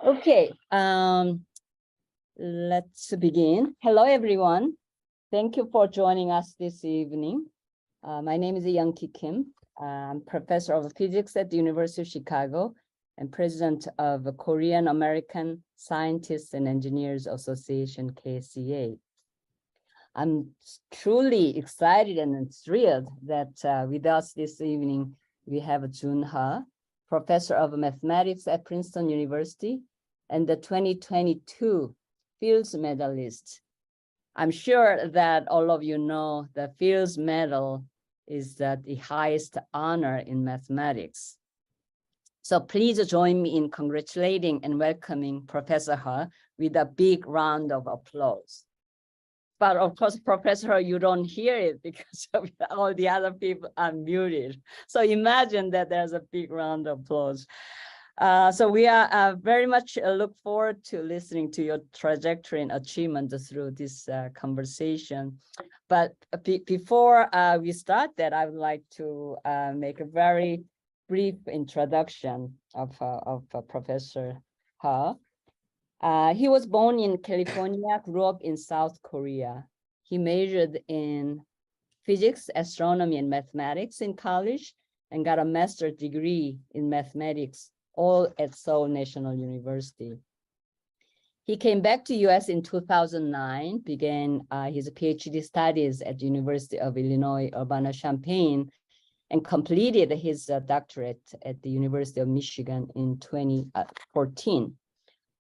Okay, let's begin. Hello, everyone. Thank you for joining us this evening. My name is Young-Kee Kim. I'm professor of physics at the University of Chicago and president of the Korean American Scientists and Engineers Association, KSEA. I'm truly excited and thrilled that with us this evening, we have Jun Ha, professor of mathematics at Princeton University and the 2022 Fields Medalist. I'm sure that all of you know the Fields Medal is the highest honor in mathematics. So please join me in congratulating and welcoming Professor Ha with a big round of applause. But of course, Professor, you don't hear it because all the other people are muted. So imagine that there's a big round of applause. So we are very much look forward to listening to your trajectory and achievement through this conversation. But before we start that, I would like to make a very brief introduction of Professor Ha. He was born in California, grew up in South Korea. He majored in physics, astronomy, and mathematics in college and got a master's degree in mathematics, all at Seoul National University. He came back to US in 2009, began his PhD studies at the University of Illinois, Urbana-Champaign, and completed his doctorate at the University of Michigan in 2014.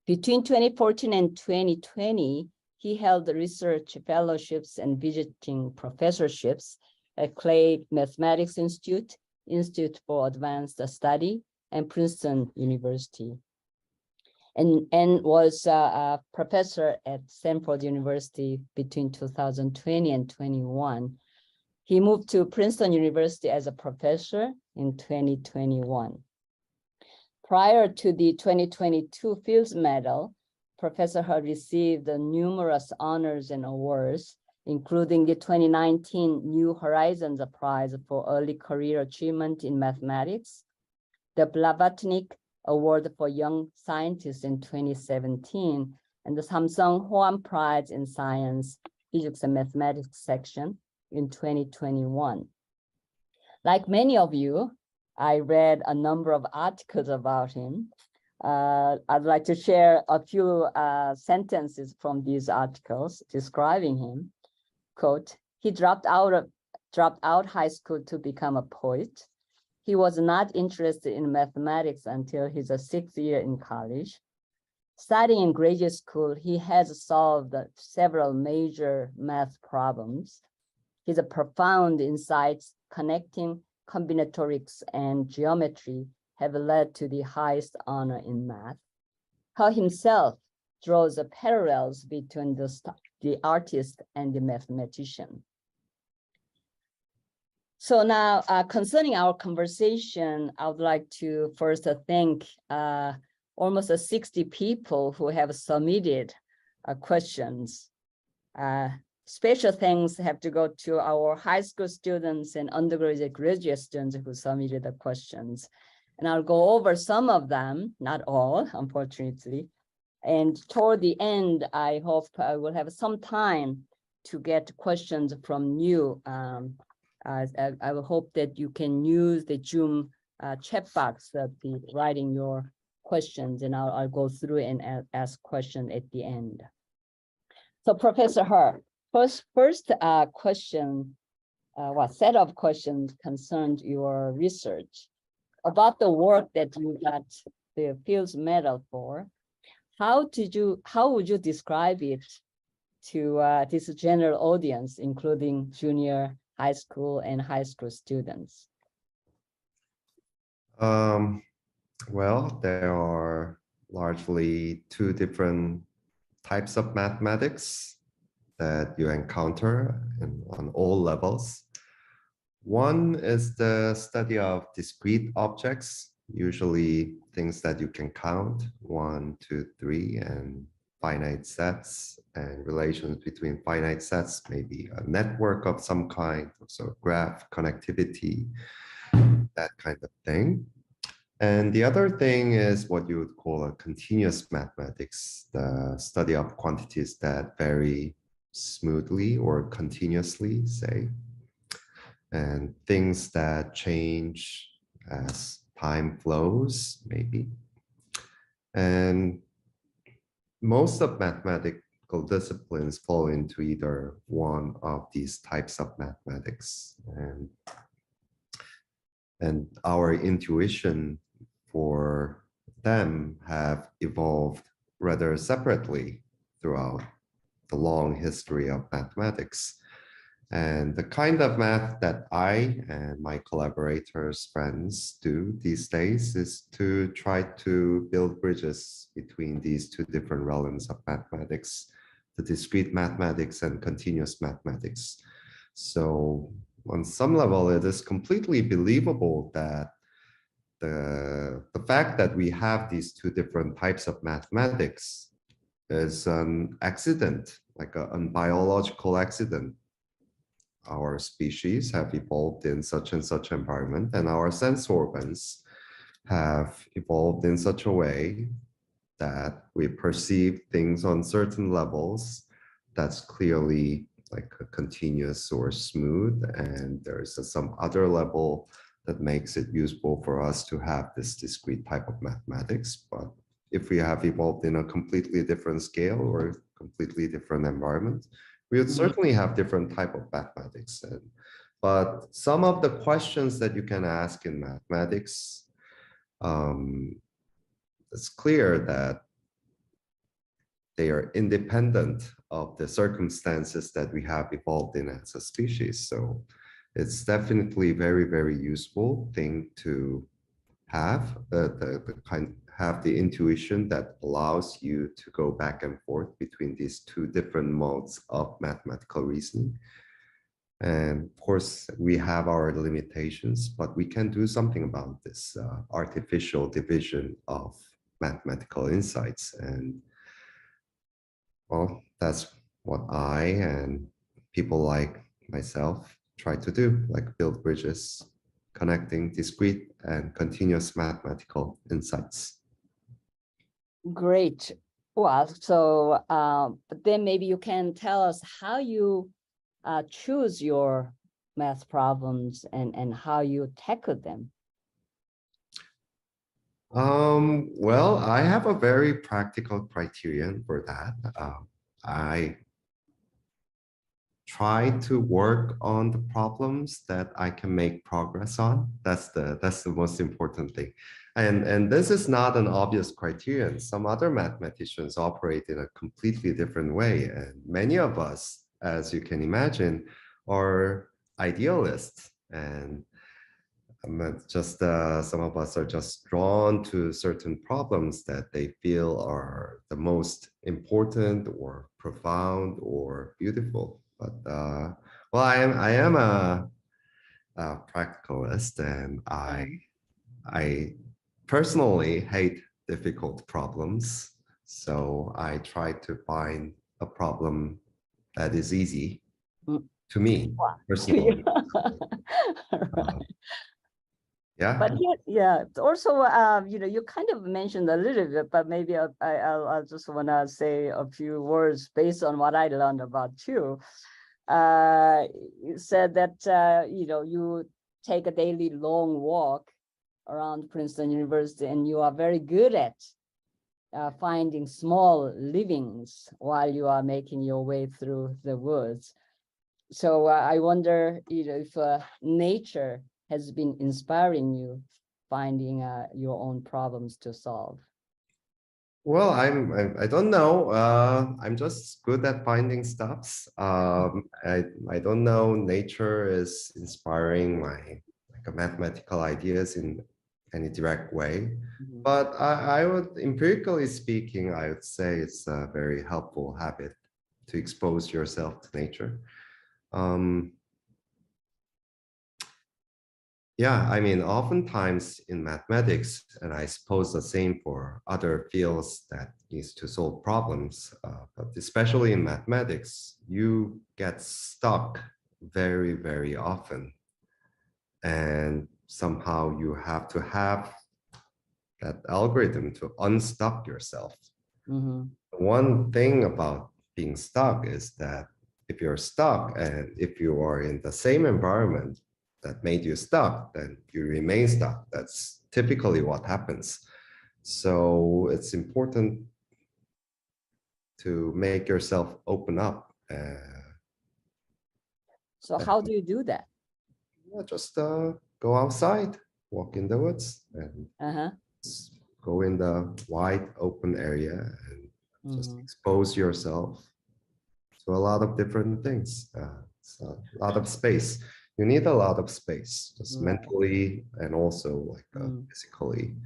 Between 2014 and 2020, he held research fellowships and visiting professorships at Clay Mathematics Institute, Institute for Advanced Study, and Princeton University, and was a professor at Stanford University between 2020 and 21. He moved to Princeton University as a professor in 2021. Prior to the 2022 Fields Medal, Professor Ha received numerous honors and awards, including the 2019 New Horizons Prize for Early Career Achievement in Mathematics, the Blavatnik Award for Young Scientists in 2017, and the Samsung Hoan Prize in Science, Physics and Mathematics section in 2021. Like many of you, I read a number of articles about him. I'd like to share a few sentences from these articles describing him. Quote, he dropped out high school to become a poet. He was not interested in mathematics until his 6th year in college. Studying in graduate school, he has solved several major math problems. His profound insights connecting combinatorics and geometry have led to the highest honor in math. Ha himself draws the parallels between the artist and the mathematician. So now, concerning our conversation, I would like to first thank almost 60 people who have submitted questions. Special thanks have to go to our high school students and undergraduate graduate students who submitted the questions. And I'll go over some of them, not all, unfortunately. And toward the end, I hope I will have some time to get questions from you. I will hope that you can use the Zoom chat box to be writing your questions, and I'll go through and ask questions at the end. So Professor Ha, first question, set of questions concerned your research about the work that you got the Fields Medal for. How would you describe it to this general audience, including junior high school and high school students? Well, there are largely two different types of mathematics that you encounter on all levels. One is the study of discrete objects, usually things that you can count, 1, 2, 3, and finite sets and relations between finite sets, maybe a network of some kind, so graph, connectivity, that kind of thing. And the other thing is what you would call a continuous mathematics, the study of quantities that vary smoothly or continuously, say, and things that change as time flows, maybe. And most of mathematical disciplines fall into either one of these types of mathematics. And our intuition for them have evolved rather separately throughout the long history of mathematics. And the kind of math that I and my collaborators, friends do these days is to try to build bridges between these two different realms of mathematics, the discrete mathematics and continuous mathematics. So on some level, it is completely believable that the fact that we have these two different types of mathematics is an accident, like a biological accident. Our species have evolved in such and such environment, and our sense organs have evolved in such a way that we perceive things on certain levels that's clearly like a continuous or smooth, and there's some other level that makes it useful for us to have this discrete type of mathematics. But if we have evolved in a completely different scale or completely different environment, we would certainly have different type of mathematics. But some of the questions that you can ask in mathematics, it's clear that they are independent of the circumstances that we have evolved in as a species. So it's definitely very, very useful thing to have have the intuition that allows you to go back and forth between these two different modes of mathematical reasoning. And of course, we have our limitations, but we can do something about this artificial division of mathematical insights. And well, that's what I and people like myself try to do, like build bridges, connecting discrete and continuous mathematical insights. Great. Well, so, but then maybe you can tell us how you choose your math problems and how you tackle them. Well, I have a very practical criterion for that. I try to work on the problems that I can make progress on. That's the most important thing. And this is not an obvious criterion. Some other mathematicians operate in a completely different way. And many of us, as you can imagine, are idealists. And just some of us are just drawn to certain problems that they feel are the most important or profound or beautiful. But well, I am a practicalist, and I personally hate difficult problems. So I try to find a problem that is easy to me Wow. personally. Right. Yeah. But here, yeah, also, you kind of mentioned a little bit, but maybe I'll just want to say a few words based on what I learned about you. You said that, you take a daily long walk around Princeton University, and you are very good at finding small livings while you are making your way through the woods. So I wonder, if nature has been inspiring you finding your own problems to solve. Well, I don't know. I'm just good at finding stuffs. I don't know. Nature is inspiring my like mathematical ideas in any direct way, but I would, empirically speaking, I would say it's a very helpful habit to expose yourself to nature. Yeah, I mean, oftentimes in mathematics, and I suppose the same for other fields that needs to solve problems, but especially in mathematics, you get stuck very, very often. And somehow you have to have that algorithm to unstuck yourself. Mhm. One thing about being stuck is that if you're stuck and if you are in the same environment that made you stuck, then you remain stuck. That's typically what happens. So it's important to make yourself open up. So how do you do that? Just go outside, walk in the woods, and Uh-huh. go in the wide open area and just Mhm. expose yourself to a lot of different things. It's a lot of space. You need a lot of space, just Right. mentally and also like Mm. physically.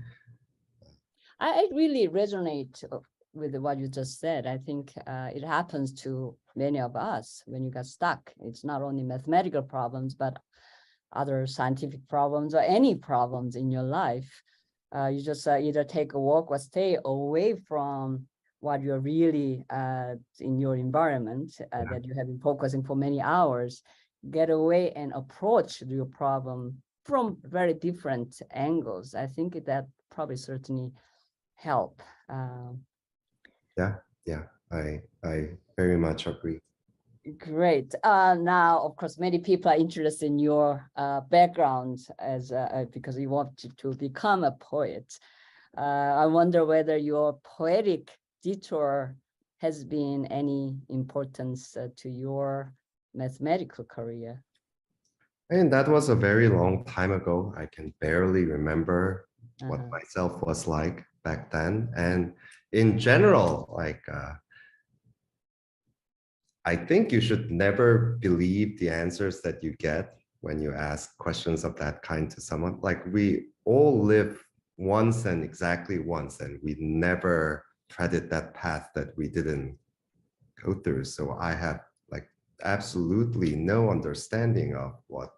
I really resonate with what you just said. I think it happens to many of us when you get stuck. It's not only mathematical problems, but other scientific problems or any problems in your life. You just either take a walk or stay away from what you're really in your environment that you have been focusing for many hours. Get away and approach your problem from very different angles. I think that probably certainly help. Yeah, yeah, I very much agree. Great. Now, of course, many people are interested in your background as because you want to become a poet. I wonder whether your poetic detour has been any importance to your mathematical career. And that was a very long time ago. I can barely remember what Uh-huh. myself was like back then. And in general, like I think you should never believe the answers that you get when you ask questions of that kind to someone. Like we all live once and exactly once, and we never treaded that path that we didn't go through. So I have like absolutely no understanding of what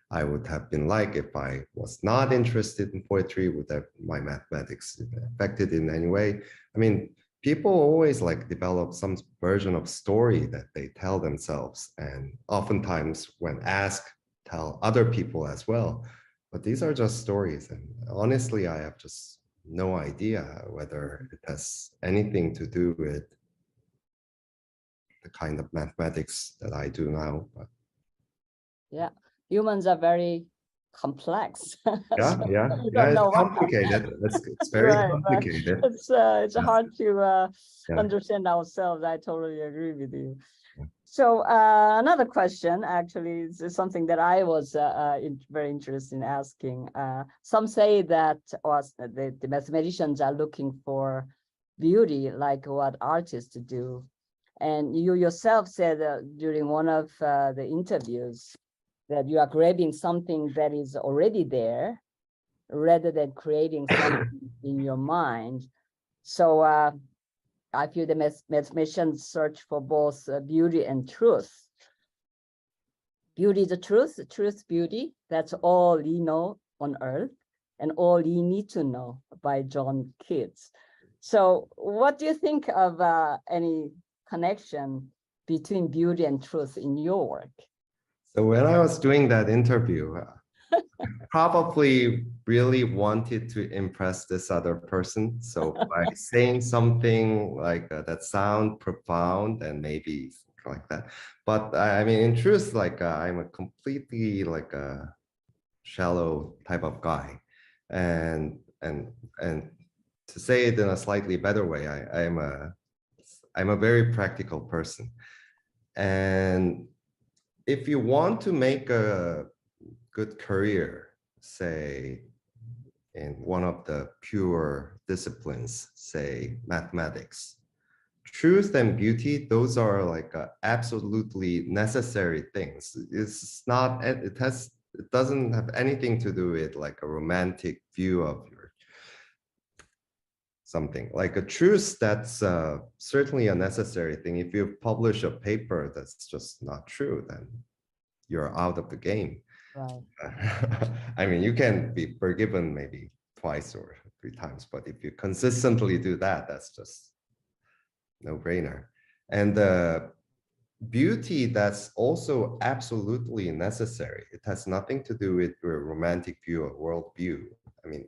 I would have been like if I was not interested in poetry. Would have my mathematics affected in any way? I mean, people always like develop some version of story that they tell themselves, and oftentimes when asked, tell other people as well. But these are just stories, and honestly, I have just no idea whether it has anything to do with the kind of mathematics that I do now. But Yeah, humans are very complex. yeah, So yeah, you yeah, don't it's know what. complicated. It's very Right, right. complicated. It's Yeah, hard to yeah, understand ourselves. I totally agree with you. yeah. So another question actually is something that I was very interested in asking. Some say that the mathematicians are looking for beauty, like what artists do. And you yourself said during one of the interviews that you are grabbing something that is already there rather than creating something in your mind. So I feel the mathematicians search for both beauty and truth. Beauty, the truth, beauty. That's all you know on earth and all you need to know by John Keats. So what do you think of any connection between beauty and truth in your work? So when I was doing that interview, probably really wanted to impress this other person. So by saying something like that sound profound and maybe like that. But I mean, in truth, like I'm a completely like a shallow type of guy, and and to say it in a slightly better way, I'm a very practical person, and if you want to make a good career, say in one of the pure disciplines, say mathematics, truth and beauty, those are like absolutely necessary things. It's not, it doesn't have anything to do with like a romantic view of your something. Like a truth, that's certainly a necessary thing. If you publish a paper that's just not true, then you're out of the game. Right. I mean, you can be forgiven maybe twice or three times, but if you consistently do that, that's just no brainer. And the beauty, that's also absolutely necessary. It has nothing to do with your romantic view or world view. I mean,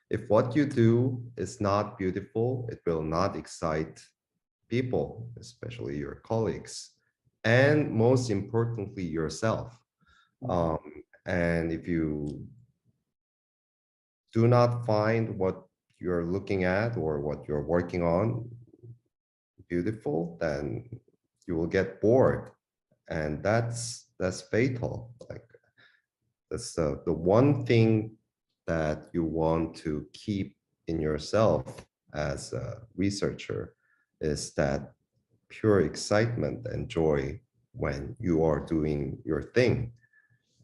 If what you do is not beautiful, it will not excite people, especially your colleagues, and most importantly, yourself. Mhm. Um, and if you do not find what you're looking at or what you're working on beautiful, then you will get bored, and that's fatal. Like that's the one thing that you want to keep in yourself as a researcher is that pure excitement and joy when you are doing your thing.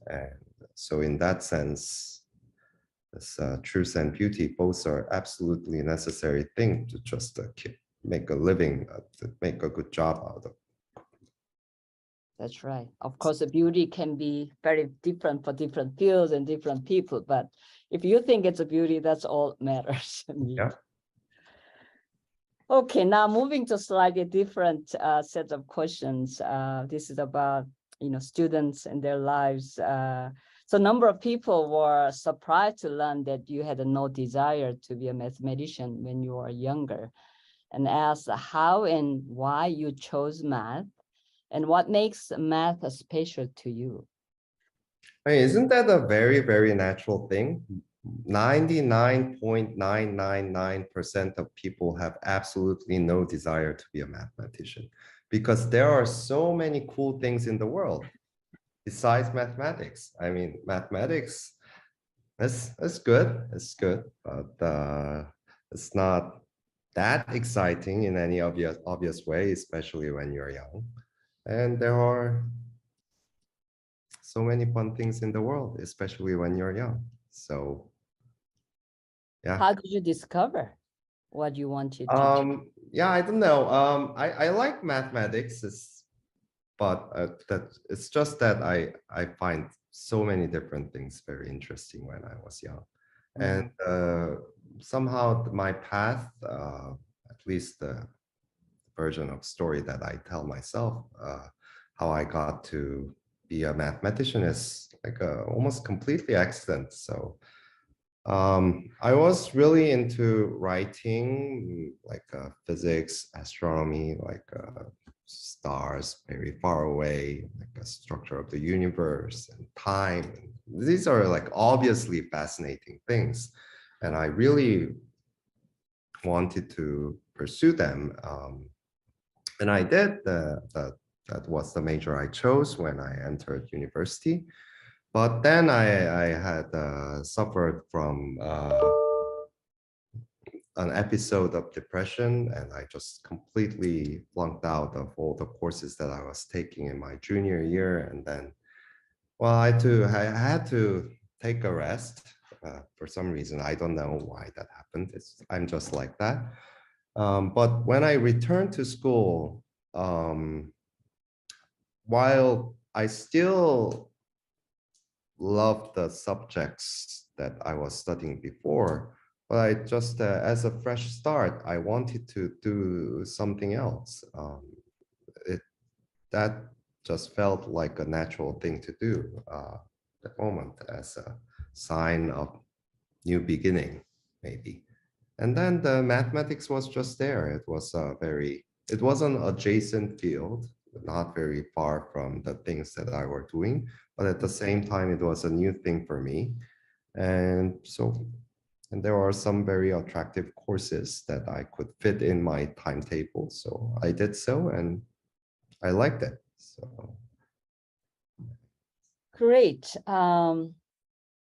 And so in that sense, this truth and beauty both are absolutely necessary thing to just make a living, to make a good job out of. That's right. Of course, the beauty can be very different for different fields and different people, but if you think it's a beauty, that's all matters to me. Yeah. Okay, now moving to slightly different set of questions. This is about students and their lives. So a number of people were surprised to learn that you had no desire to be a mathematician when you were younger, and asked how and why you chose math, and what makes math special to you. I mean, isn't that a very, very natural thing? 99.999% of people have absolutely no desire to be a mathematician because there are so many cool things in the world besides mathematics. I mean, mathematics, that's good, but it's not that exciting in any obvious way, especially when you're young. And there are so many fun things in the world, especially when you're young. So yeah. How did you discover what you wanted to do? Yeah, I don't know. I like mathematics, but that it's just that I find so many different things very interesting when I was young, and somehow my path, at least the version of story that I tell myself, how I got to be a mathematician is like almost completely accident. So I was really into writing, like physics, astronomy, like stars very far away, like a structure of the universe and time. These are like obviously fascinating things, and I really wanted to pursue them. And I did. That was the major I chose when I entered university. But then I had suffered from an episode of depression, and I just completely flunked out of all the courses that I was taking in my junior year. And then, well, I had to take a rest for some reason. I don't know why that happened. I'm just like that. But when I returned to school, while I still loved the subjects that I was studying before, but I just, as a fresh start, I wanted to do something else. It that just felt like a natural thing to do at the moment as a sign of new beginning, maybe. And then the mathematics was just there. It was an adjacent field, not very far from the things that I were doing, but at the same time, it was a new thing for me. And so, and there are some very attractive courses that I could fit in my timetable. So I did so, and I liked it. So Great.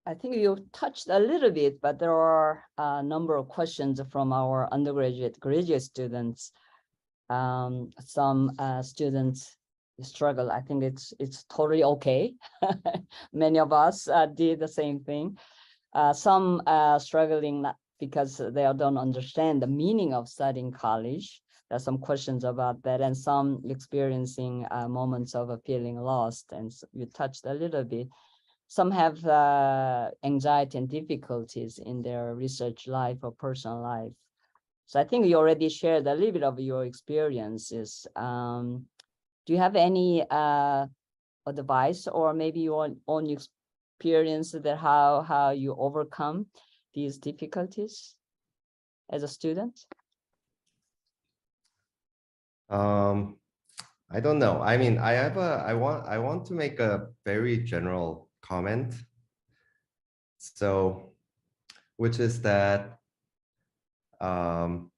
I think you touched a little bit, but there are a number of questions from our undergraduate, graduate students. Some students struggle. I think it's totally okay. Many of us did the same thing. Some struggling because they don't understand the meaning of studying college. There's some questions about that, and some experiencing moments of feeling lost. And so you touched a little bit. Some have anxiety and difficulties in their research life or personal life. So I think you already shared a little bit of your experiences. Do you have any advice or maybe your own experience that how you overcome these difficulties as a student? I don't know. I mean, I want to make a very general comment. So, which is that I'm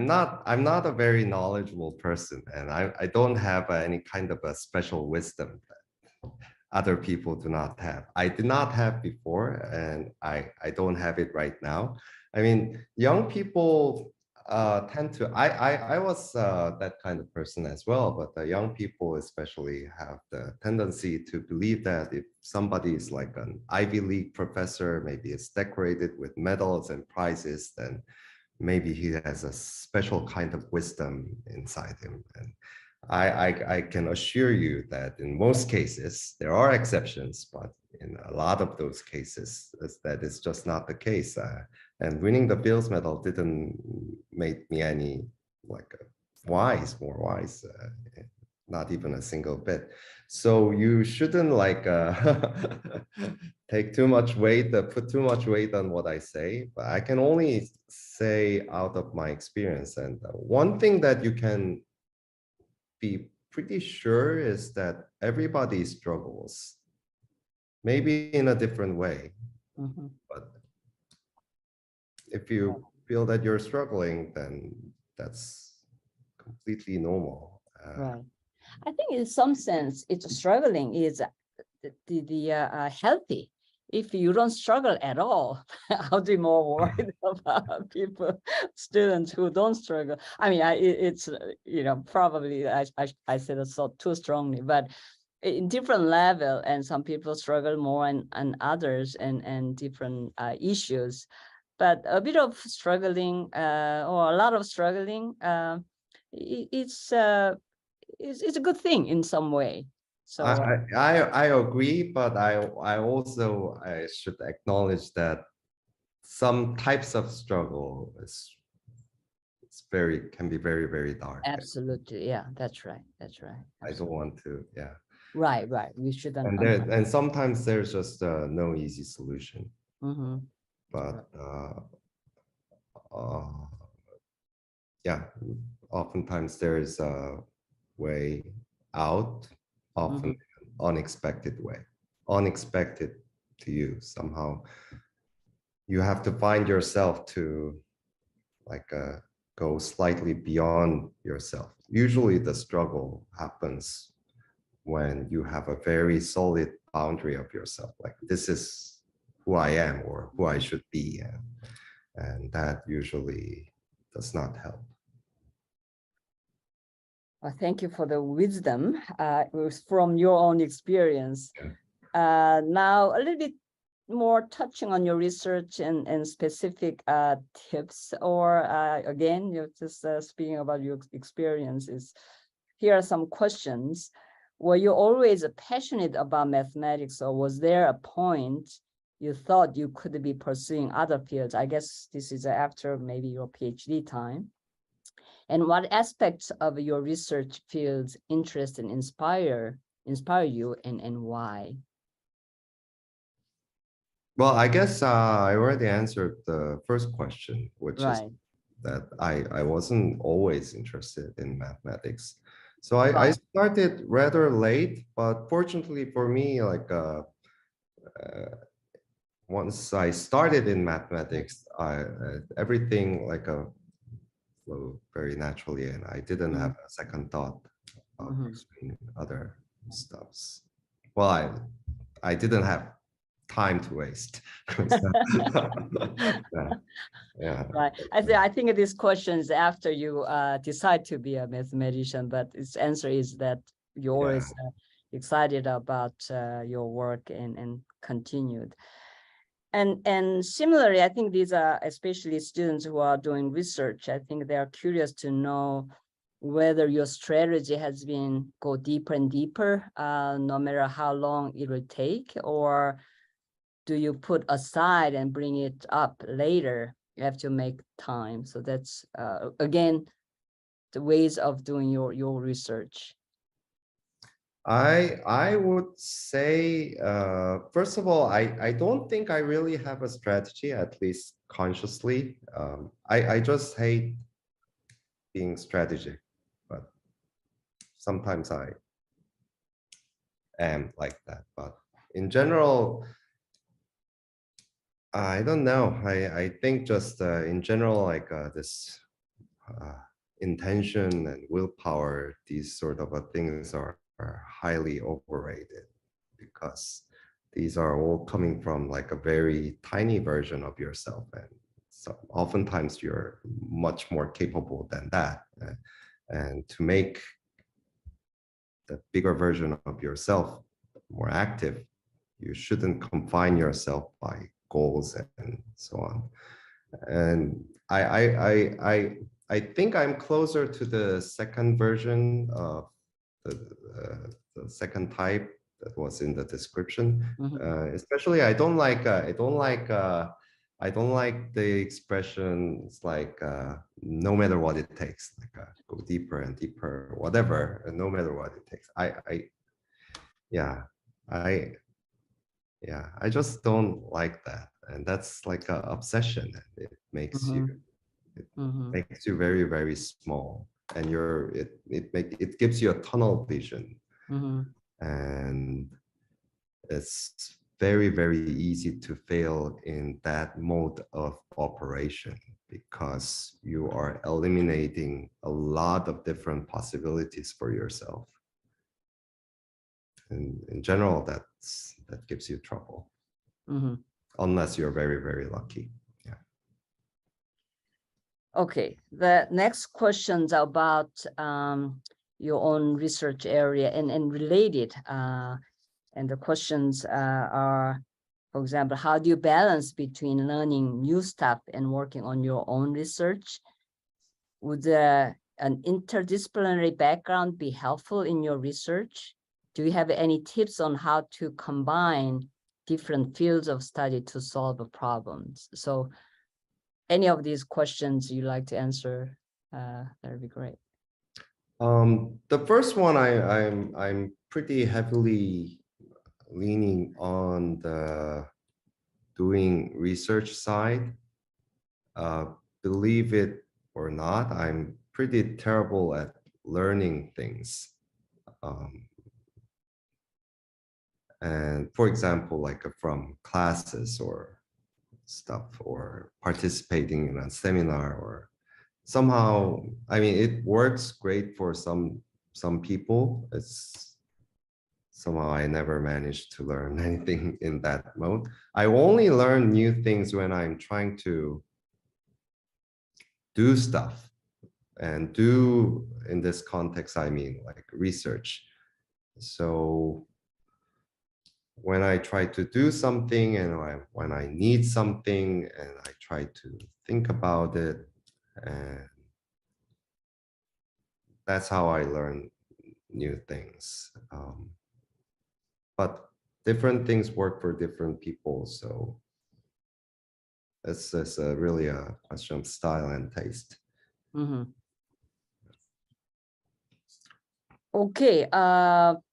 not a very knowledgeable person, and I don't have any kind of a special wisdom that other people do not have. I did not have before, and I don't have it right now. I mean, young people tend to. I was that kind of person as well, but the young people especially have the tendency to believe that if somebody is like an Ivy League professor, maybe it's decorated with medals and prizes, then maybe he has a special kind of wisdom inside him. And I can assure you that in most cases, there are exceptions, but in a lot of those cases, that is just not the case. And winning the Fields Medal didn't make me any like more wise, not even a single bit. So you shouldn't like take too much weight, put too much weight on what I say, but I can only say out of my experience. And one thing that you can be pretty sure is that everybody struggles, maybe in a different way. Mhm. But if you feel that you're struggling, then that's completely normal. Right. I think in some sense, it's struggling is healthy. If you don't struggle at all, I'll be more worried about people, students who don't struggle. I mean, it's probably I said it so too strongly, but in different level, and some people struggle more and others and different issues. But a bit of struggling or a lot of struggling, it's a good thing in some way. So I agree, but I should acknowledge that some types of struggle can be very, very dark. absolutely, yeah, that's right. I don't want to, yeah. Right. We shouldn't. And sometimes there's just no easy solution. Mm-hmm. But yeah, oftentimes there's a way out, often unexpected way, unexpected to you somehow. You have to find yourself to like go slightly beyond yourself. Usually the struggle happens when you have a very solid boundary of yourself, like this is who I am or who I should be, and that usually does not help. Well, thank you for the wisdom from your own experience. Yeah. Now, a little bit more touching on your research and specific tips, or again, you're just speaking about your experiences. Here are some questions. Were you always passionate about mathematics, or was there a point you thought you could be pursuing other fields? I guess this is after maybe your PhD time. And what aspects of your research fields interest and inspire you, and why? Well, I guess I already answered the first question, which is Right. that I wasn't always interested in mathematics. So I Right. started rather late, but fortunately for me, like once I started in mathematics, everything like flowed very naturally, and I didn't have a second thought of pursuing other stuffs. Well, I didn't have time to waste. Yeah. Right. I think this question is after you decide to be a mathematician, but its answer is that you're always excited about your work and continued. And similarly, I think these are especially students who are doing research. I think they are curious to know whether your strategy has been go deeper and deeper, no matter how long it will take, or do you put aside and bring it up later? You have to make time. So that's again the ways of doing your research. I would say, first of all, I don't think I really have a strategy, at least consciously. I just hate being strategic, but sometimes I am like that. But in general, I don't know. I think just in general, like this intention and willpower, these sort of things are highly overrated because these are all coming from like a very tiny version of yourself. And so oftentimes you're much more capable than that. And to make the bigger version of yourself more active, you shouldn't confine yourself by goals and so on. And I think I'm closer to the second version of the second type that was in the description. Especially, I don't like the expression. It's like no matter what it takes, like go deeper and deeper, whatever, no matter what it takes. Yeah, I I just don't like that, and that's like an obsession. And it makes you very, very small, and it gives you a tunnel vision, and it's very, very easy to fail in that mode of operation because you are eliminating a lot of different possibilities for yourself. And in general, that gives you trouble, unless you're very, very lucky. Yeah. Okay, the next questions about your own research area and related. And the questions are, for example, how do you balance between learning new stuff and working on your own research? Would an interdisciplinary background be helpful in your research? Do you have any tips on how to combine different fields of study to solve problems? So any of these questions you like to answer, that'd be great. The first one, I'm pretty heavily leaning on the doing research side. Believe it or not, I'm pretty terrible at learning things. And for example, like from classes or stuff, or participating in a seminar, or somehow, I mean, it works great for some people. It's somehow I never managed to learn anything in that mode. I only learn new things when I'm trying to do stuff, and do in this context, I mean like research. So when I try to do something, and when I need something, and I try to think about it, and that's how I learn new things. But different things work for different people, so it's really a question of style and taste. Okay,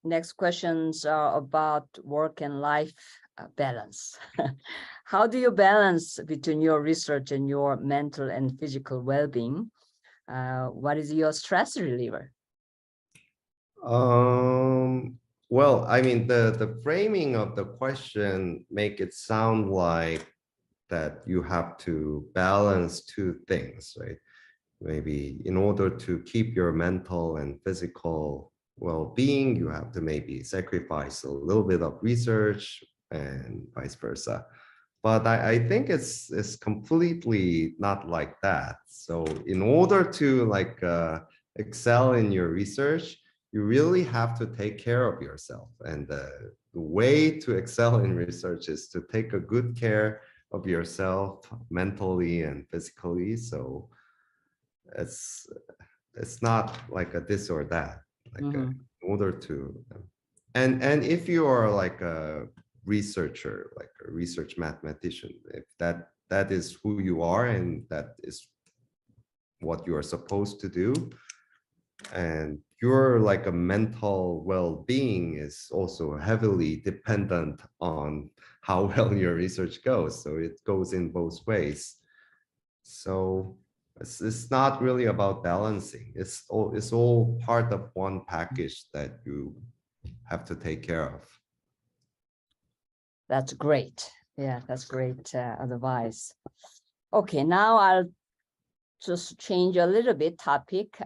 next questions are about work and life balance. How do you balance between your research and your mental and physical well-being? What is your stress reliever? Well, I mean, the framing of the question make it sound like that you have to balance two things, right? Maybe in order to keep your mental and physical well-being, you have to maybe sacrifice a little bit of research and vice versa. But I think it's completely not like that. So in order to like excel in your research, you really have to take care of yourself. And the way to excel in research is to take a good care of yourself mentally and physically. So it's not like a this or that, like in order to, and if you are like a researcher, like a research mathematician, if that is who you are and that is what you are supposed to do, and your like a mental well-being is also heavily dependent on how well your research goes. So it goes in both ways. So it's not really about balancing. It's all part of one package that you have to take care of. That's great. Yeah, that's great advice. Okay, now I'll just change a little bit topic.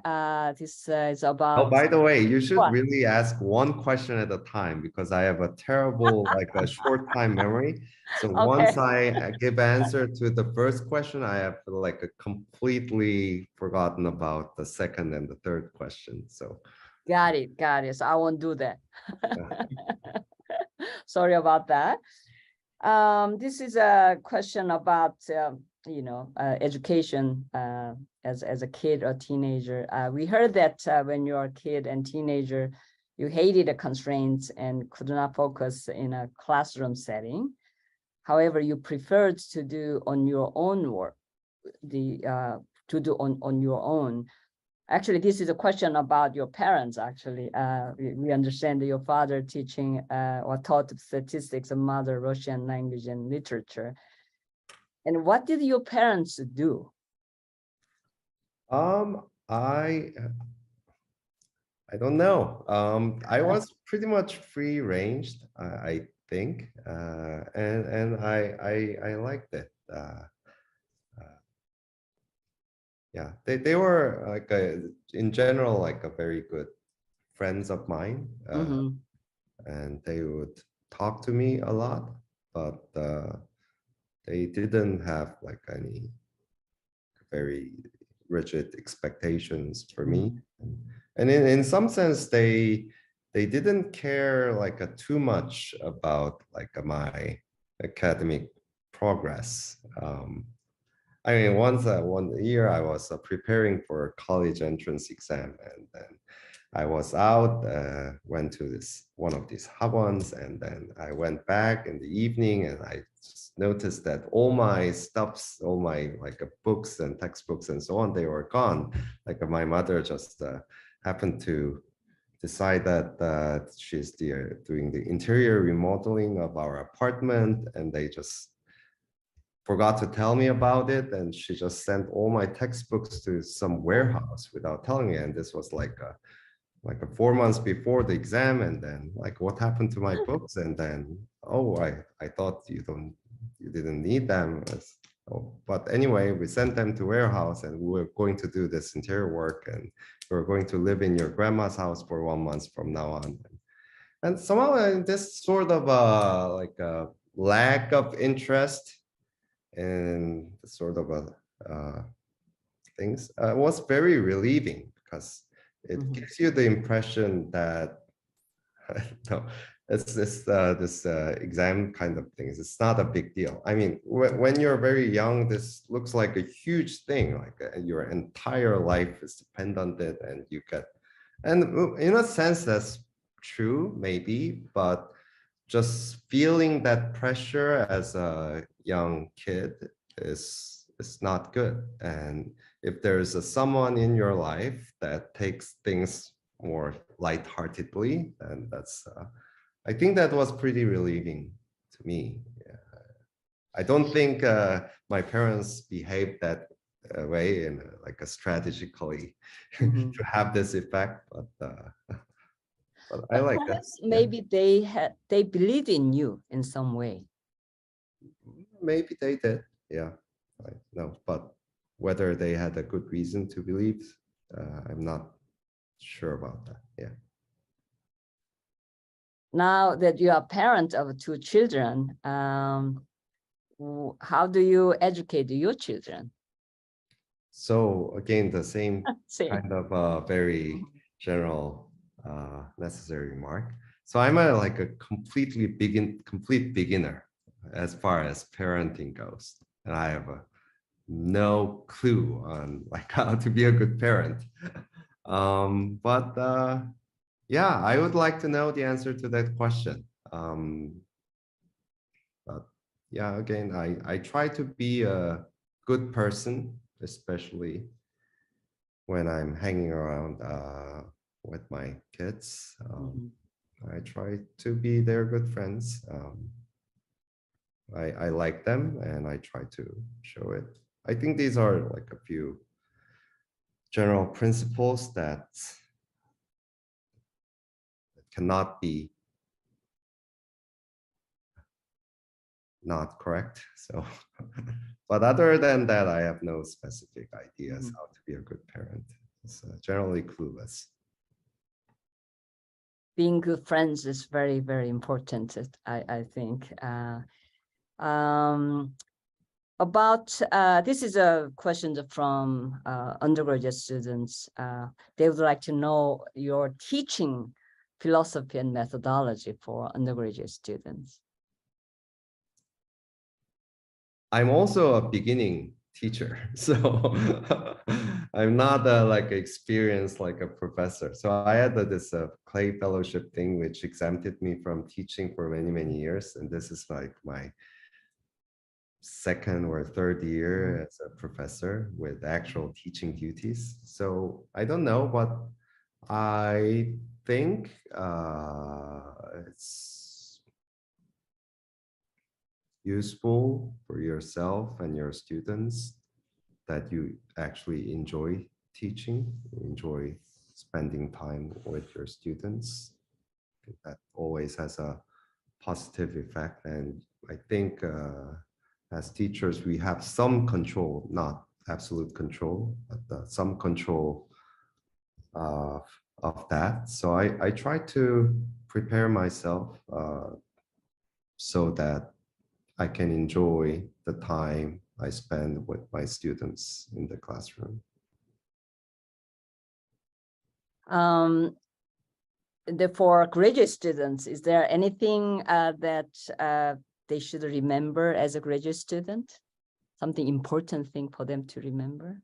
This is Oh, about by the way, you should what? really ask one question at a time because I have a terrible, like a short time memory. So once Okay, I give answer to the first question, I have like a completely forgotten about the second and the third question. So got it, got it. So I won't do that. yeah. Sorry about that. This is a question about education as a kid or teenager. We heard that when you're a kid and teenager, you hated the constraints and could not focus in a classroom setting. However, you preferred to do on your own work, to do on your own. Actually, this is a question about your parents, actually. We understand that your father teaching or taught statistics and mother Russian language and literature. And what did your parents do? Um, I I don't know. I was pretty much free ranged, I think, and I liked it. Yeah, they were like in general like a very good friends of mine, Mhm. and they would talk to me a lot, but they didn't have like any very rigid expectations for me. Mhm. And in some sense, they didn't care like too much about like my academic progress. I mean, once one year I was preparing for a college entrance exam, and then I was out, went to this one of these hub-ons, and then I went back in the evening, and I just noticed that all my stuffs, all my like books and textbooks and so on, they were gone. Like my mother just happened to decide that she's doing the interior remodeling of our apartment, and they just forgot to tell me about it, and she just sent all my textbooks to some warehouse without telling me. And this was like a 4 months before the exam, and then like what happened to my books, and then oh, I thought you didn't need them. Oh, but anyway, we sent them to warehouse, and we were going to do this interior work, and we were going to live in your grandma's house for 1 month from now on. And somehow this sort of like a lack of interest and sort of a things was very relieving, because it Mhm. gives you the impression that no, it's this exam kind of things. It's not a big deal. I mean, when you're very young, this looks like a huge thing. Like your entire life is dependent on it, and you get, and in a sense, that's true, maybe, but just feeling that pressure as a young kid is not good. And if there's someone in your life that takes things more lightheartedly, then that's I think that was pretty relieving to me. Yeah. I don't think my parents behaved that way in like a strategically Mhm. to have this effect, but I But like that. perhaps Yeah. maybe they believed in you in some way. Maybe they did. Yeah, I know. But whether they had a good reason to believe, I'm not sure about that. Yeah. Now that you are parent of two children, how do you educate your children? So again, the same See. kind of very general necessary remark. So I'm a like a complete beginner as far as parenting goes, and I have no clue on like how to be a good parent. But yeah, I would like to know the answer to that question. But yeah, again, I try to be a good person, especially when I'm hanging around with my kids. Mhm. I try to be their good friends. I like them and I try to show it. I think these are like a few general principles that cannot be not correct. So, but other than that, I have no specific ideas Mhm. how to be a good parent. It's generally clueless. Being good friends is very, very important, I think. Um, about this is a question from undergraduate students. They would like to know your teaching philosophy and methodology for undergraduate students. I'm also a beginning teacher, so I'm not like experienced like a professor. So I had this Clay Fellowship thing, which exempted me from teaching for many, many years, and this is like my second or third year as a professor with actual teaching duties. So I don't know, but I think it's useful for yourself and your students that you actually enjoy teaching, enjoy spending time with your students. That always has a positive effect. And I think as teachers, we have some control, not absolute control, but some control uh, of that. So I try to prepare myself so that I can enjoy the time I spend with my students in the classroom. Um, for graduate students, is there anything that they should remember as a graduate student? Something important thing for them to remember?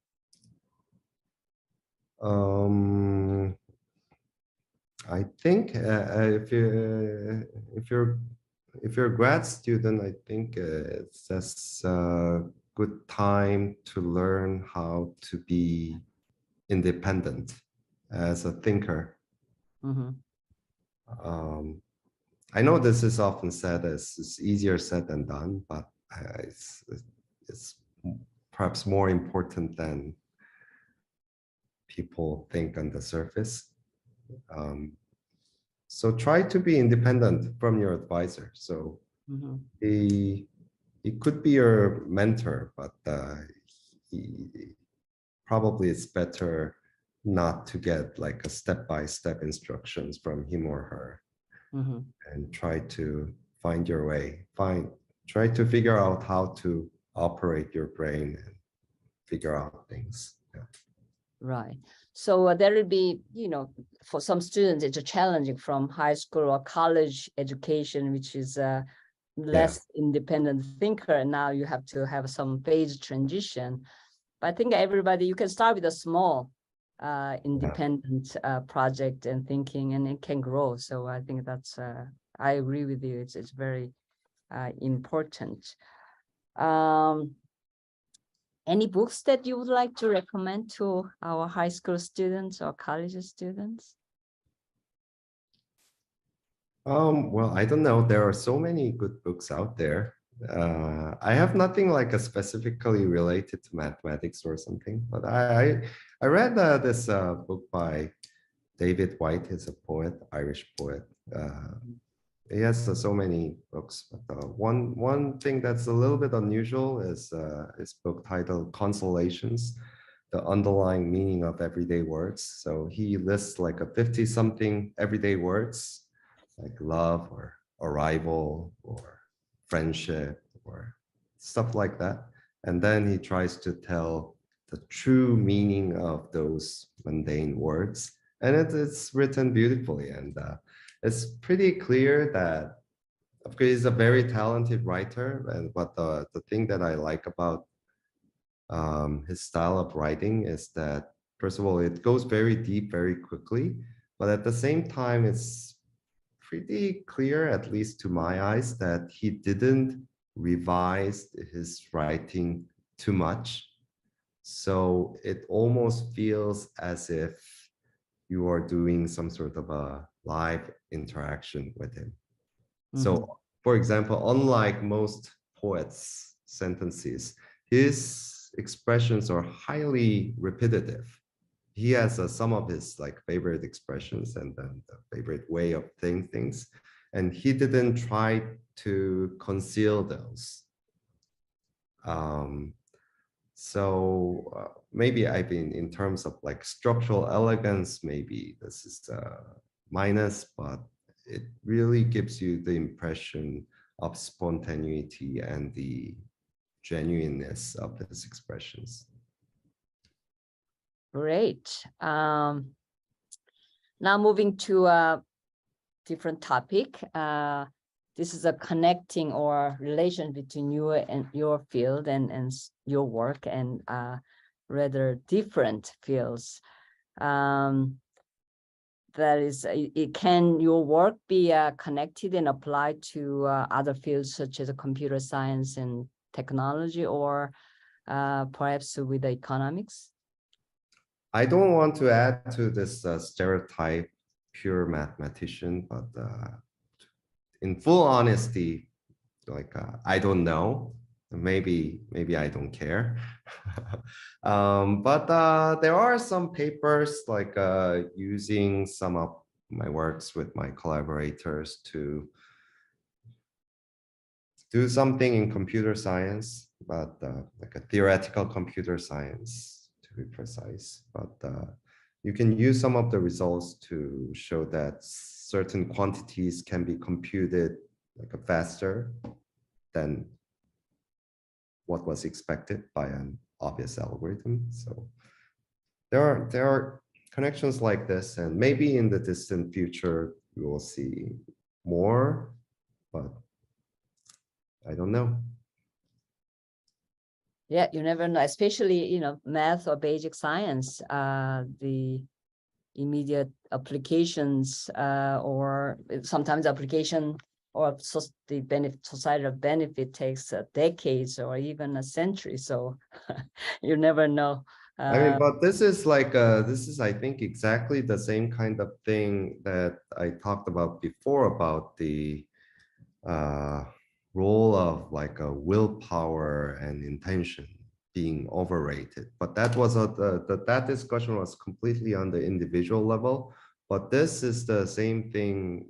I think if you're a grad student, I think it's just a good time to learn how to be independent as a thinker. Mm-hmm. I know this is often said as it's easier said than done, but it's perhaps more important than people think on the surface. Um, so try to be independent from your advisor. So Mm-hmm. he could be your mentor, but probably it's better not to get like a step-by-step instructions from him or her, Mm-hmm. and try to find your way. Try to figure out how to operate your brain and figure out things. Yeah. Right. So there will be, for some students, it's challenging from high school or college education, which is Yeah. less independent thinker. And now you have to have some phase transition. But I think everybody, you can start with a small independent project and thinking, and it can grow. So I think that's, I agree with you. It's very important. Any books that you would like to recommend to our high school students or college students? Well, I don't know. There are so many good books out there. I have nothing like a specifically related to mathematics or something, but I read this book by David White. He's a poet, Irish poet. He has so many books, but one thing that's a little bit unusual is his book titled "Consolations: The Underlying Meaning of Everyday Words." So he lists like a 50-something everyday words, like love or arrival or friendship or stuff like that. And then he tries to tell the true meaning of those mundane words. And it's written beautifully. And it's pretty clear that, of course, he's a very talented writer. But the thing that I like about his style of writing is that, first of all, it goes very deep very quickly. But at the same time, it's pretty clear, at least to my eyes, that he didn't revise his writing too much. So it almost feels as if you are doing some sort of a live interaction with him. Mhm. So, for example, unlike most poets' sentences, his expressions are highly repetitive. He has some of his like favorite expressions and then the favorite way of saying things, and he didn't try to conceal those. So maybe I mean in terms of like structural elegance, maybe this is a minus, but it really gives you the impression of spontaneity and the genuineness of his expressions. Great. Now moving to a different topic. This is a connecting or relation between you and your field and your work and rather different fields. That is, can your work be connected and applied to other fields such as computer science and technology, or perhaps with the economics? I don't want to add to this stereotype, pure mathematician, but in full honesty, like I don't know. Maybe I don't care. But there are some papers like using some of my works with my collaborators to do something in computer science, but like a theoretical computer science to be precise. But you can use some of the results to show that certain quantities can be computed like faster than what was expected by an obvious algorithm. So there are connections like this, and maybe in the distant future we will see more, but I don't know. Yeah, you never know, especially, math or basic science, the immediate applications or sometimes application or the societal benefit takes decades or even a century. So you never know. I mean, but this is like this is, I think, exactly the same kind of thing that I talked about before about the role of like a willpower and intention being overrated. But that was that discussion was completely on the individual level. But this is the same thing.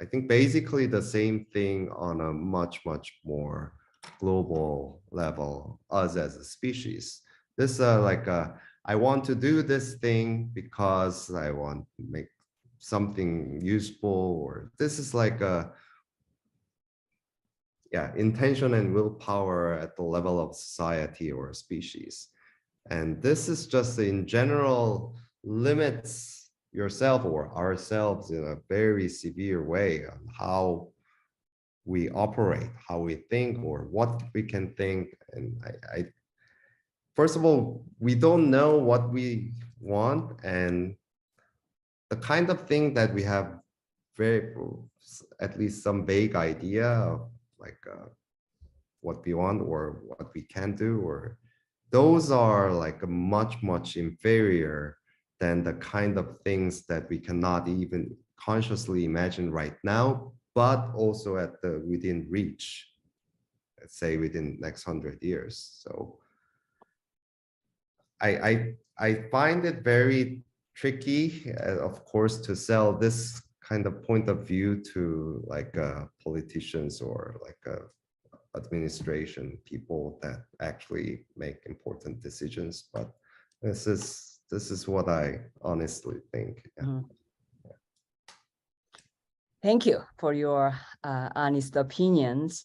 I think basically the same thing on a much more global level, us as a species. This like I want to do this thing because I want to make something useful, or this is like a intention and willpower at the level of society or species. And this is just in general limits yourself or ourselves in a very severe way on how we operate, how we think, or what we can think. And I first of all, we don't know what we want, and the kind of thing that we have very, at least some vague idea of like what we want or what we can do, or those are like a much inferior than the kind of things that we cannot even consciously imagine right now, but also at the within reach, let's say within next 100 years. So I find it very tricky, of course, to sell this kind of point of view to like politicians or like administration people that actually make important decisions. But this is what I honestly think. Yeah. Mhm. Thank you for your honest opinions.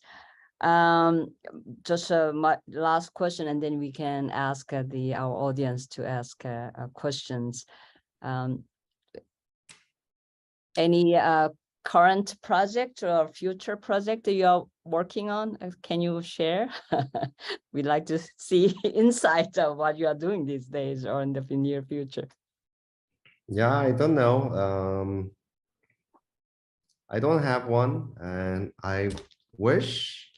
Just my last question, and then we can ask our audience to ask questions. Any current project or future project that you are working on? Can you share? We'd like to see insight of what you are doing these days or in the near future. Yeah, I don't know. I don't have one, and I wish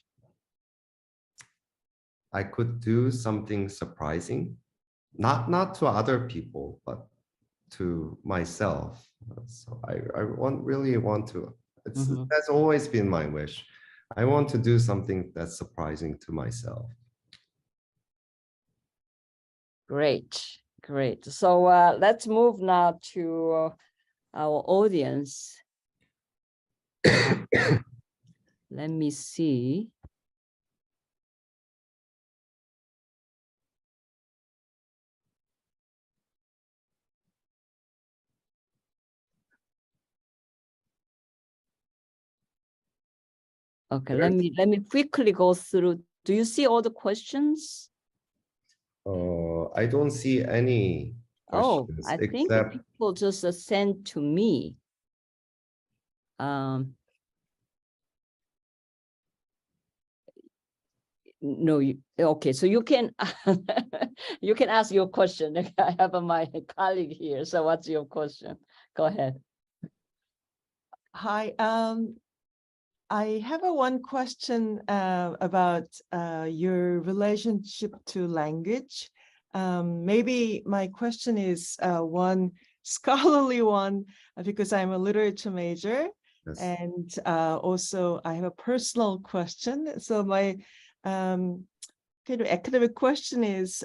I could do something surprising, not to other people, but to myself. So really want to, Mhm. that's always been my wish. I want to do something that's surprising to myself. Great, great. So let's move now to our audience. Let me see. Okay, let me quickly go through. Do you see all the questions? I don't see any Oh, questions I think except people just sent to me. No, okay, so you can you can ask your question. I have my colleague here. So what's your question? Go ahead. Hi, I have one question about your relationship to language. Maybe my question is one scholarly one because I'm a literature major, yes. and also I have a personal question. So my kind of academic question is,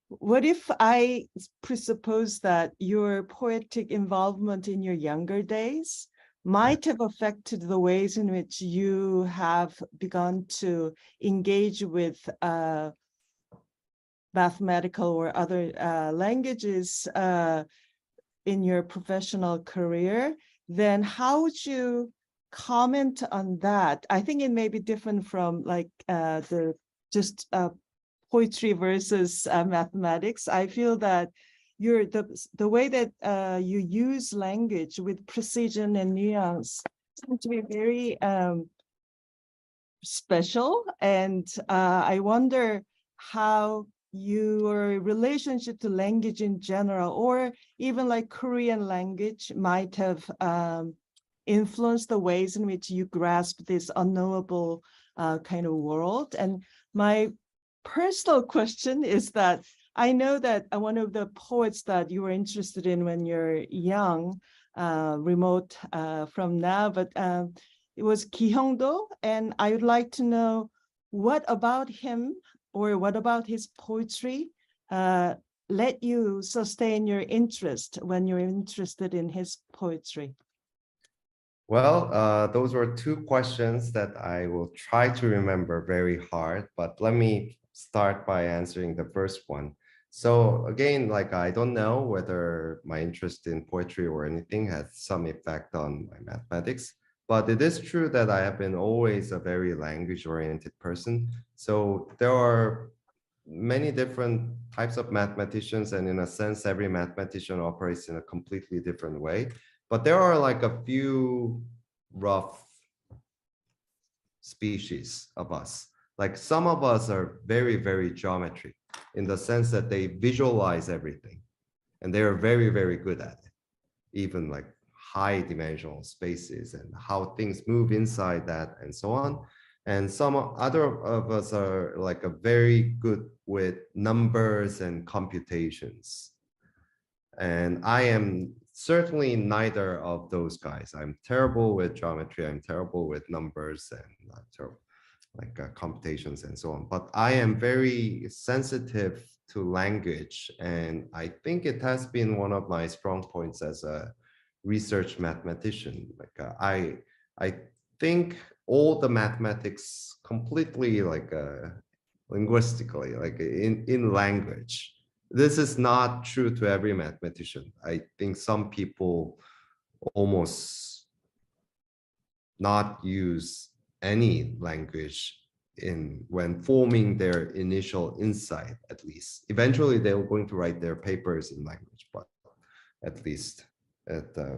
what if I presuppose that your poetic involvement in your younger days might have affected the ways in which you have begun to engage with mathematical or other languages in your professional career? Then how would you comment on that? I think it may be different from like the just poetry versus mathematics. I feel that the way that you use language with precision and nuance seems to be very special, and I wonder how your relationship to language in general, or even like Korean language, might have influenced the ways in which you grasp this unknowable kind of world. And my personal question is that I know that one of the poets that you were interested in when you're young, remote from now, but it was Ki Hyung-do, and I would like to know what about him or what about his poetry let you sustain your interest when you're interested in his poetry? Well, those were two questions that I will try to remember very hard, but let me start by answering the first one. So again, like I don't know whether my interest in poetry or anything has some effect on my mathematics, but it is true that I have been always a very language-oriented person. So there are many different types of mathematicians, and in a sense, every mathematician operates in a completely different way. But there are like a few rough species of us. Like some of us are very, very geometry in the sense that they visualize everything and they are very, very good at it. Even like high dimensional spaces and how things move inside that and so on. And some other of us are like a very good with numbers and computations. And I am certainly neither of those guys. I'm terrible with geometry. I'm terrible with numbers and like computations and so on. But I am very sensitive to language. And I think it has been one of my strong points as a research mathematician. Like I think all the mathematics completely like linguistically, like in language. This is not true to every mathematician. I think some people almost not use any language in when forming their initial insight, at least. Eventually, they're going to write their papers in language, but at least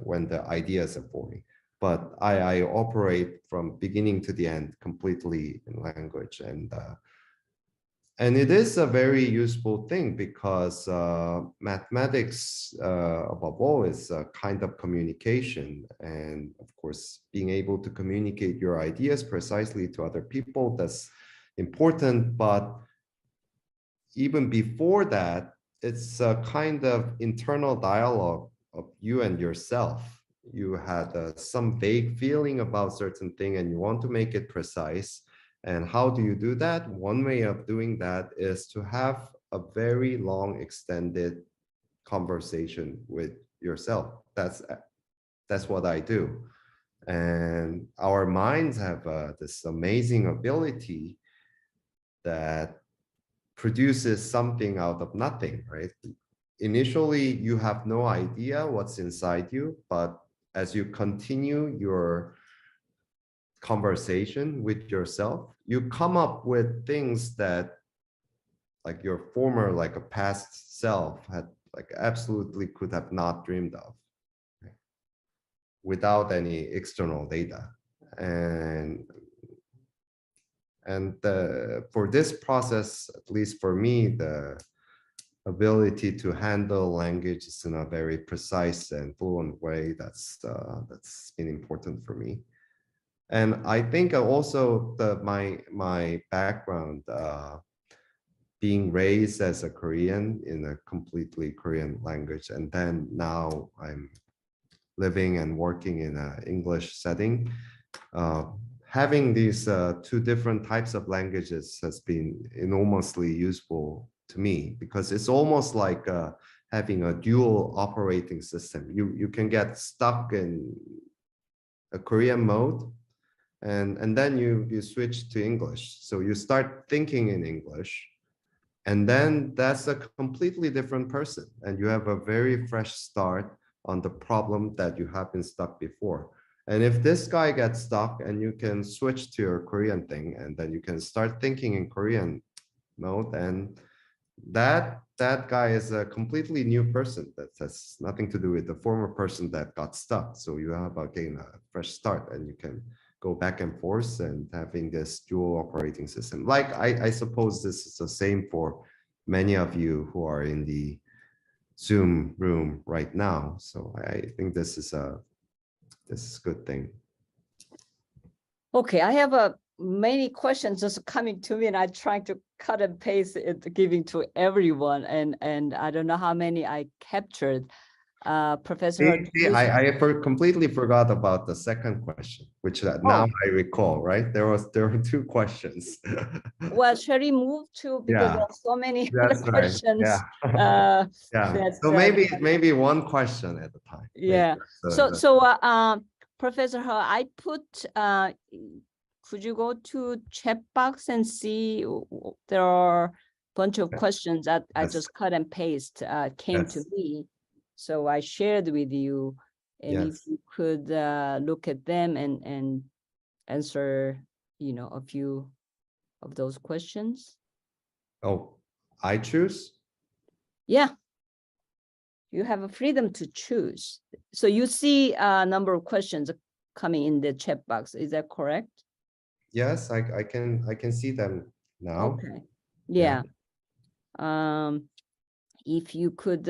when the ideas are forming. But I operate from beginning to the end completely in language, and it is a very useful thing because mathematics, above all, is a kind of communication. And of course, being able to communicate your ideas precisely to other people, that's important. But even before that, it's a kind of internal dialogue of you and yourself. You had some vague feeling about certain thing and you want to make it precise. And how do you do that? One way of doing that is to have a very long extended conversation with yourself. That's what I do. And our minds have this amazing ability that produces something out of nothing, right? Initially, you have no idea what's inside you, but as you continue your conversation with yourself, you come up with things that like your former, like a past self had like absolutely could have not dreamed of, right? Without any external data. And for this process, at least for me, the ability to handle languages in a very precise and fluent way, that's been important for me. And I think also my background, being raised as a Korean in a completely Korean language, and then now I'm living and working in an English setting. Having these two different types of languages has been enormously useful to me, because it's almost like having a dual operating system. You can get stuck in a Korean mode, and then you switch to English. So you start thinking in English, and then that's a completely different person, and you have a very fresh start on the problem that you have been stuck before. And if this guy gets stuck and you can switch to your Korean thing, and then you can start thinking in Korean mode, and that guy is a completely new person that has nothing to do with the former person that got stuck. So you have again a fresh start, and you can go back and forth and having this dual operating system. Like I suppose this is the same for many of you who are in the Zoom room right now. So I think this is a good thing. Okay, I have many questions just coming to me, and I'm trying to cut and paste it, giving to everyone, and I don't know how many I captured. Professor, Completely forgot about the second question, which now I recall, right? There were two questions. Well, shall we move to, because Yeah, there are so many that's right. questions. Yeah. Yeah. So maybe one question at a time. Yeah. Maybe. Professor Ho, I put, could you go to chat box and see there are a bunch of questions that I just cut and paste came to me. So I shared with you, and if you could look at them and answer, a few of those questions. Oh, I choose? Yeah. You have a freedom to choose. So you see a number of questions coming in the chat box. Is that correct? Yes, I can see them now. Okay. Yeah. If you could,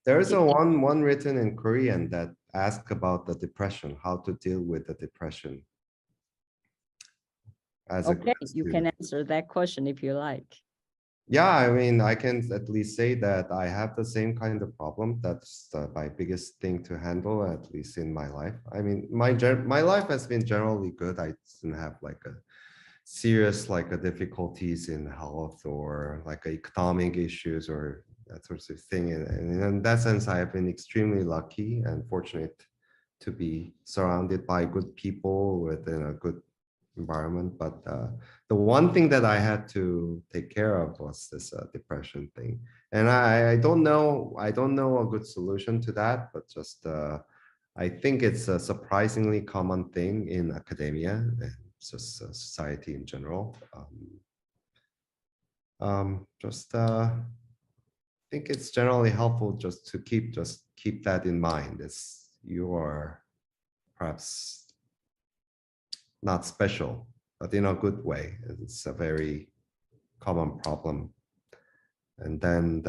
There is a one written in Korean that asks about the depression, how to deal with the depression. Okay, you can answer that question if you like. Yeah, I mean, I can at least say that I have the same kind of problem. That's my biggest thing to handle, at least in my life. I mean, my life has been generally good. I didn't have like a serious difficulties in health or like economic issues or that sort of thing. And in that sense, I have been extremely lucky and fortunate to be surrounded by good people within a good environment. But the one thing that I had to take care of was this depression thing. And I don't know a good solution to that, but just I think it's a surprisingly common thing in academia and just society in general. I think it's generally helpful just to keep that in mind, as you are perhaps not special, but in a good way. It's a very common problem. And then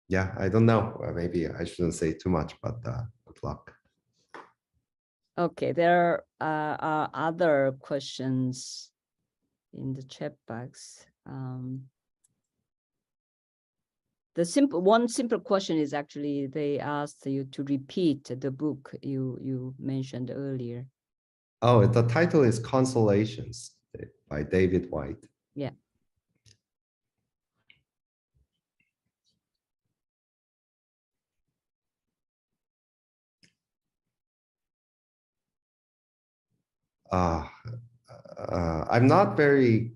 yeah, I don't know. Maybe I shouldn't say too much, but good luck. Okay, there are other questions in the chat box. One simple question is actually they asked you to repeat the book you mentioned earlier. Oh, the title is Consolations by David White. Yeah. I'm not very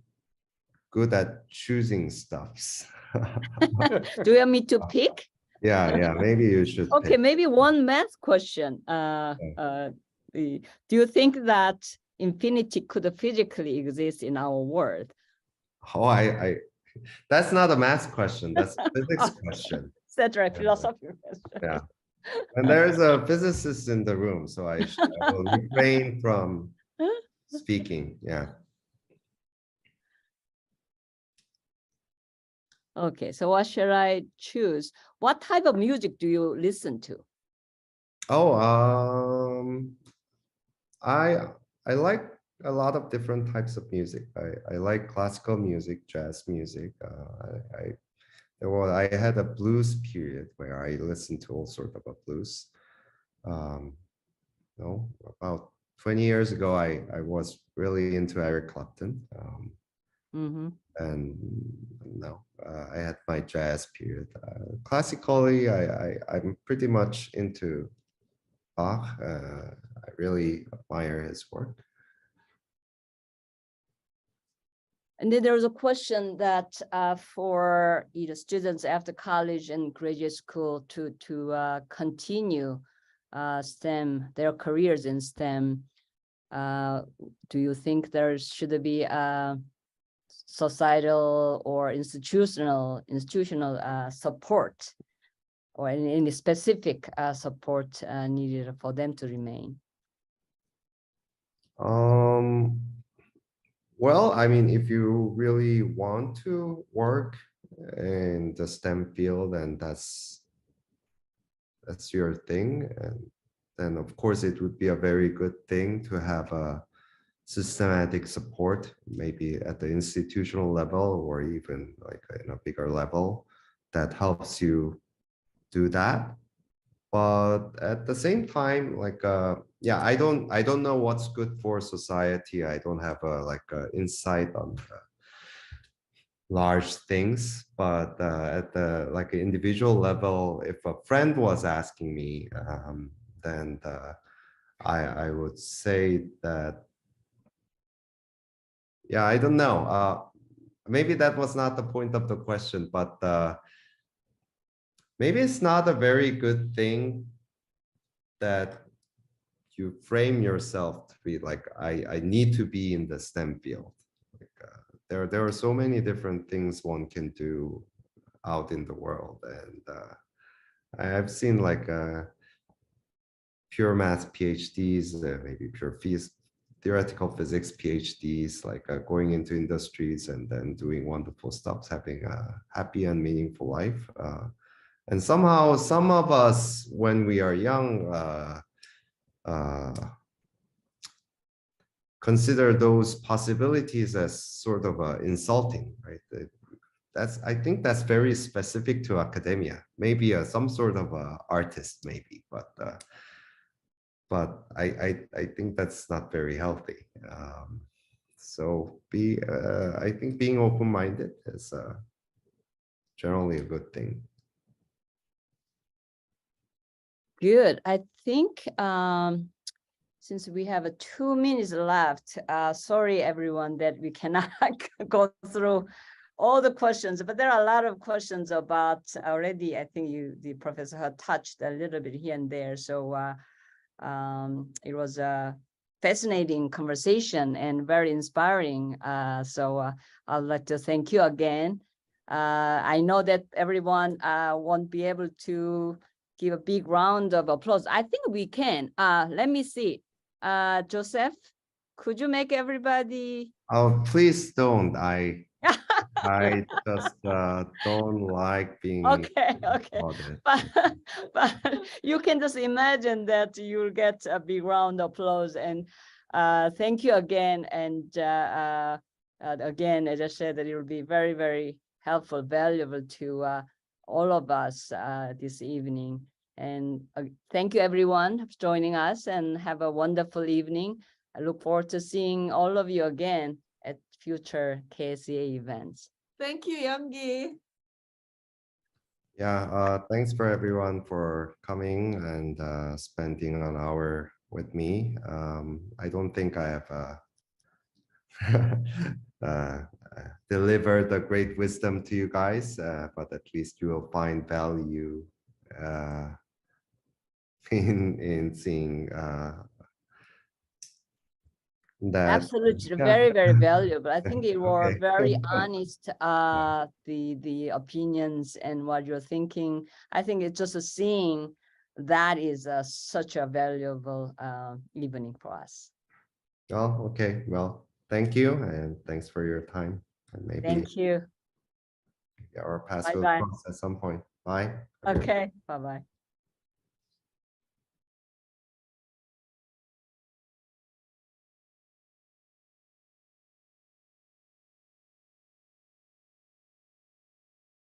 good at choosing stuffs. Do you want me to pick? Yeah, maybe you should Okay, pick. maybe one math question. Do you think that infinity could physically exist in our world? Oh, that's not a math question. That's a physics question. Etc. Yeah. Philosophy question. Yeah. And there's a physicist in the room, so I will refrain from speaking. Yeah. Okay, so what should I choose? What type of music do you listen to? Oh, I like a lot of different types of music. I like classical music, jazz music. I had a blues period where I listened to all sorts of blues. No, about 20 years ago, I was really into Eric Clapton. And no, I had my jazz period. Classically, I'm pretty much into Bach. I really admire his work. And then there was a question that for students after college and graduate school to continue STEM, their careers in STEM, do you think there should be a societal or institutional support or any specific support needed for them to remain? Well, I mean, if you really want to work in the STEM field and that's your thing, and then of course it would be a very good thing to have a systematic support, maybe at the institutional level or even like in a bigger level that helps you do that. But at the same time, like yeah, I don't know what's good for society. I don't have a insight on large things, but at the like individual level, if a friend was asking me, then I would say that, yeah, I don't know. Maybe that was not the point of the question, but maybe it's not a very good thing that you frame yourself to be like, I need to be in the STEM field. Like, there are so many different things one can do out in the world, and I have seen like pure math PhDs, maybe pure theoretical physics PhDs, like going into industries and then doing wonderful stuff, having a happy and meaningful life. And somehow, some of us, when we are young, consider those possibilities as sort of insulting, right? I think that's very specific to academia. Maybe some sort of artist, maybe, but I think that's not very healthy. So I think being open-minded is generally a good thing. Good. I think since we have 2 minutes left, sorry everyone that we cannot go through all the questions, but there are a lot of questions about already. I think the professor had touched a little bit here and there. So it was a fascinating conversation and very inspiring. So I'd like to thank you again. I know that everyone won't be able to give a big round of applause. I think we can. Let me see. Joseph, could you make everybody? Oh, please don't. I just don't like being Okay, okay. applauded. But you can just imagine that you'll get a big round of applause. And thank you again. And again, as I said, that it will be very, very helpful, valuable to all of us this evening. And thank you, everyone, for joining us, and have a wonderful evening. I look forward to seeing all of you again at future KSEA events. Thank you, Young-Kee. Yeah, thanks for everyone for coming and spending an hour with me. I don't think I have delivered the great wisdom to you guys, but at least you will find value in seeing that. Absolutely, Yeah. very, very valuable. I think you were Okay. very honest, the opinions and what you're thinking. I think it's just a seeing that is such a valuable evening for us. Oh, okay. Well, thank you, and thanks for your time. And maybe Thank you. our paths will Bye-bye. cross at some point. Bye. everyone. Okay, bye-bye.